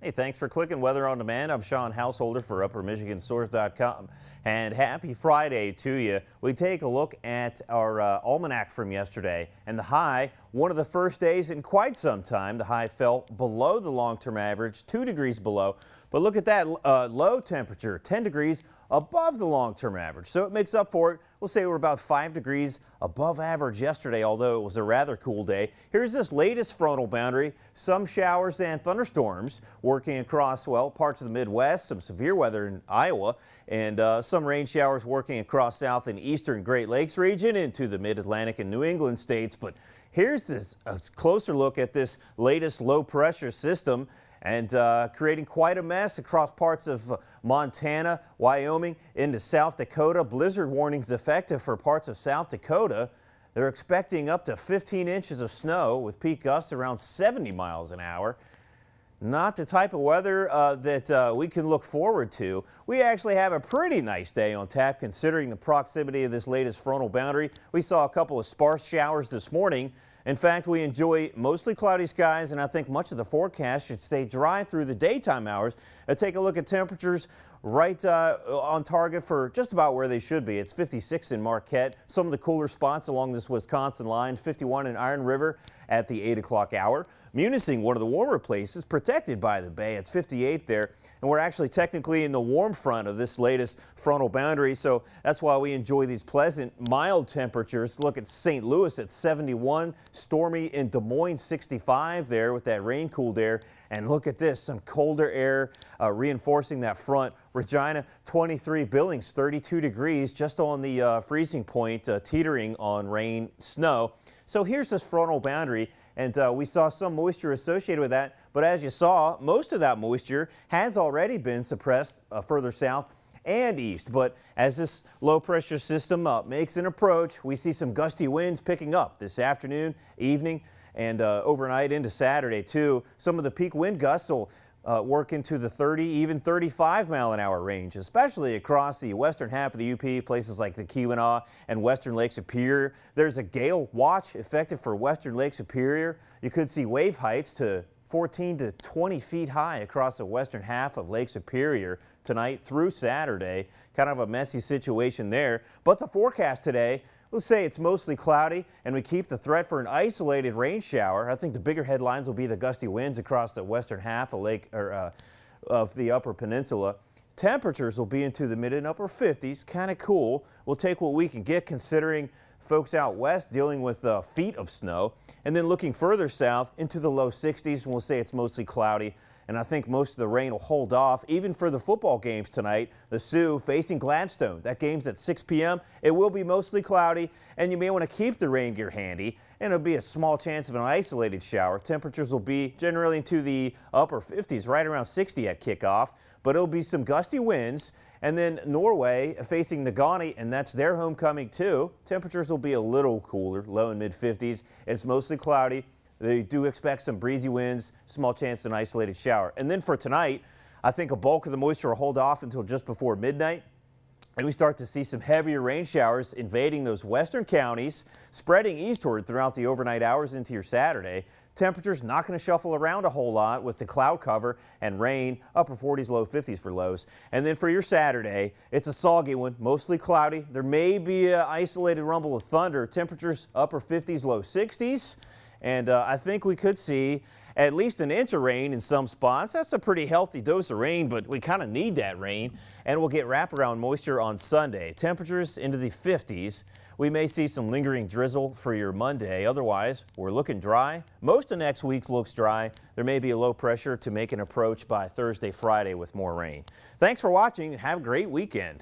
Hey, thanks for clicking Weather on Demand. I'm Sean Householder for UpperMichiganSource.com. And happy Friday to you. We take a look at our almanac from yesterday, and the high, one of the first days in quite some time, the high fell below the long-term average, 2 degrees below. But look at that low temperature, 10 degrees above the long-term average. So it makes up for it. We'll say we're about 5 degrees above average yesterday, although it was a rather cool day. Here's this latest frontal boundary. Some showers and thunderstorms working across, well, parts of the Midwest, some severe weather in Iowa, and some rain showers working across South and Eastern Great Lakes region into the Mid-Atlantic and New England states. But here's this a closer look at this latest low pressure system, and creating quite a mess across parts of Montana, Wyoming, into South Dakota. Blizzard warnings effective for parts of South Dakota. They're expecting up to 15 inches of snow with peak gusts around 70 miles an hour. Not the type of weather that we can look forward to. We actually have a pretty nice day on tap considering the proximity of this latest frontal boundary. We saw a couple of sparse showers this morning. In fact, we enjoy mostly cloudy skies, and I think much of the forecast should stay dry through the daytime hours. Take a look at temperatures right on target for just about where they should be. It's 56 in Marquette. Some of the cooler spots along this Wisconsin line, 51 in Iron River at the 8 o'clock hour. Munising, one of the warmer places, protected by the bay. It's 58 there, and we're actually technically in the warm front of this latest frontal boundary, so that's why we enjoy these pleasant, mild temperatures. Look at St. Louis at 71, stormy in Des Moines 65 there with that rain cooled air, and look at this, some colder air reinforcing that front. Regina 23, Billings 32 degrees, just on the freezing point, teetering on rain, snow. So here's this frontal boundary. And we saw some moisture associated with that. But as you saw, most of that moisture has already been suppressed further south and east. But as this low pressure system makes an approach, we see some gusty winds picking up this afternoon, evening, and overnight into Saturday too. Some of the peak wind gusts will work into the 30, even 35 mile an hour range, especially across the western half of the UP, places like the Keweenaw and western Lake Superior. There's a gale watch effective for western Lake Superior. You could see wave heights to 14 to 20 feet high across the western half of Lake Superior tonight through Saturday. Kind of a messy situation there. But the forecast today, let's say it's mostly cloudy, and we keep the threat for an isolated rain shower. I think the bigger headlines will be the gusty winds across the western half of the Upper Peninsula. Temperatures will be into the mid and upper 50s, kind of cool. We'll take what we can get considering folks out west dealing with feet of snow, and then looking further south into the low 60s, and we'll say it's mostly cloudy. And I think most of the rain will hold off even for the football games tonight. The Sioux facing Gladstone. That game's at 6 p.m. It will be mostly cloudy, and you may want to keep the rain gear handy. And it'll be a small chance of an isolated shower. Temperatures will be generally into the upper 50s, right around 60 at kickoff. But it'll be some gusty winds. And then Norway facing Nagani, and that's their homecoming too. Temperatures will be a little cooler, low and mid 50s. It's mostly cloudy. They do expect some breezy winds, small chance of an isolated shower. And then for tonight, I think a bulk of the moisture will hold off until just before midnight. And we start to see some heavier rain showers invading those western counties, spreading eastward throughout the overnight hours into your Saturday. Temperatures not going to shuffle around a whole lot with the cloud cover and rain, upper 40s, low 50s for lows. And then for your Saturday, it's a soggy one, mostly cloudy. There may be an isolated rumble of thunder. Temperatures upper 50s, low 60s. And I think we could see at least an inch of rain in some spots. That's a pretty healthy dose of rain, but we kind of need that rain. And we'll get wraparound moisture on Sunday. Temperatures into the 50s. We may see some lingering drizzle for your Monday. Otherwise, we're looking dry. Most of next week looks dry. There may be a low pressure to make an approach by Thursday, Friday with more rain. Thanks for watching and have a great weekend.